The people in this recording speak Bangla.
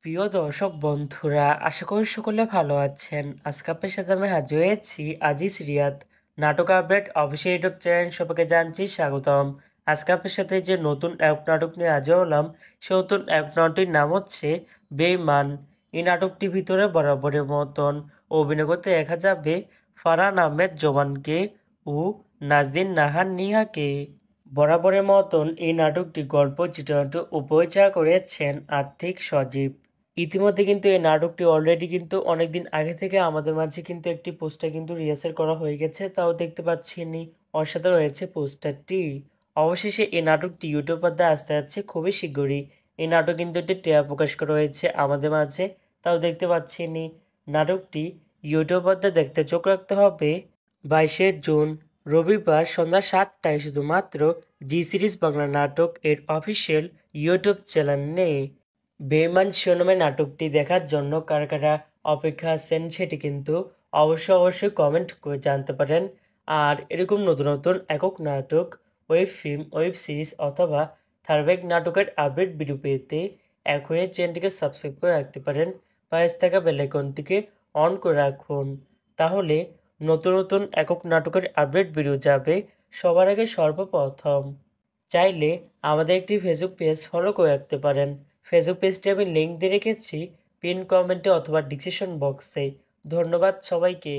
প্রিয় দর্শক বন্ধুরা, আশা করি সকলে ভালো আছেন। আজকে আপনার সাথে আমি হাজির হয়েছি আজিজ রিয়াদ নাটক আপডেট অফিসিয়াল ইউটিউব চ্যানেল। সবাইকে জানছি স্বাগতম। আজকে আপনার সাথে যে নতুন এক নাটক নিয়ে হাজির হলাম, সে নতুন এক নাটকটির নাম হচ্ছে বেঈমান। এই নাটকটির ভিতরে বরাবরের মতন অভিনয় করতে দেখা যাবে ফারহান আহমেদ জোবানকে ও নাজদিন নাহার নিহাকে। বরাবরের মতন এই নাটকটি গল্প চিত্রনাট্য ও পরিচালনা করেছেন আর্থিক সজীব। ইতিমধ্যে কিন্তু এই নাটকটি অলরেডি কিন্তু অনেকদিন আগে থেকে আমাদের মাঝে কিন্তু একটি পোস্টার কিন্তু রিহার্সাল করা হয়ে গেছে, তাও দেখতে পাচ্ছি নি অসাধারণ হয়েছে পোস্টারটি। অবশেষে এই নাটকটি ইউটিউব পর্দায় আসতে যাচ্ছে খুবই শীঘ্রই। এই নাটক কিন্তু একটি ট্রেলার প্রকাশ করা হয়েছে আমাদের মাঝে, তাও দেখতে পাচ্ছি নি। নাটকটি ইউটিউব পর্দায় দেখতে চোখ রাখতে হবে 22শে জুন রবিবার সন্ধ্যা 7টায় শুধুমাত্র জি সিরিজ বাংলা নাটক এর অফিসিয়াল ইউটিউব চ্যানেলে। বেঈমান শিরোনামের নাটকটি দেখার জন্য কারা কারা অপেক্ষা আছেন সেটি কিন্তু অবশ্যই কমেন্ট করে জানতে পারেন। আর এরকম নতুন নতুন একক নাটক, ওয়েব ফিল্ম, ওয়েব সিরিজ অথবা ধারাবাহিক নাটকের আপডেট ভিডিও পেতে এখনই চ্যানেলটিকে সাবস্ক্রাইব করে রাখতে পারেন। পাশে থাকা বেল আইকনটিকে অন করে রাখুন, তাহলে নতুন নতুন একক নাটকের আপডেট ভিডিও যাবে সবার আগে সর্বপ্রথম। চাইলে আমাদের একটি ফেসবুক পেজ ফলো করে রাখতে পারেন। ফেসবুক পেজটি আমি লিঙ্ক দিয়ে রেখেছি পিন কমেন্টে অথবা ডিসক্রিপশন বক্সে। ধন্যবাদ সবাইকে।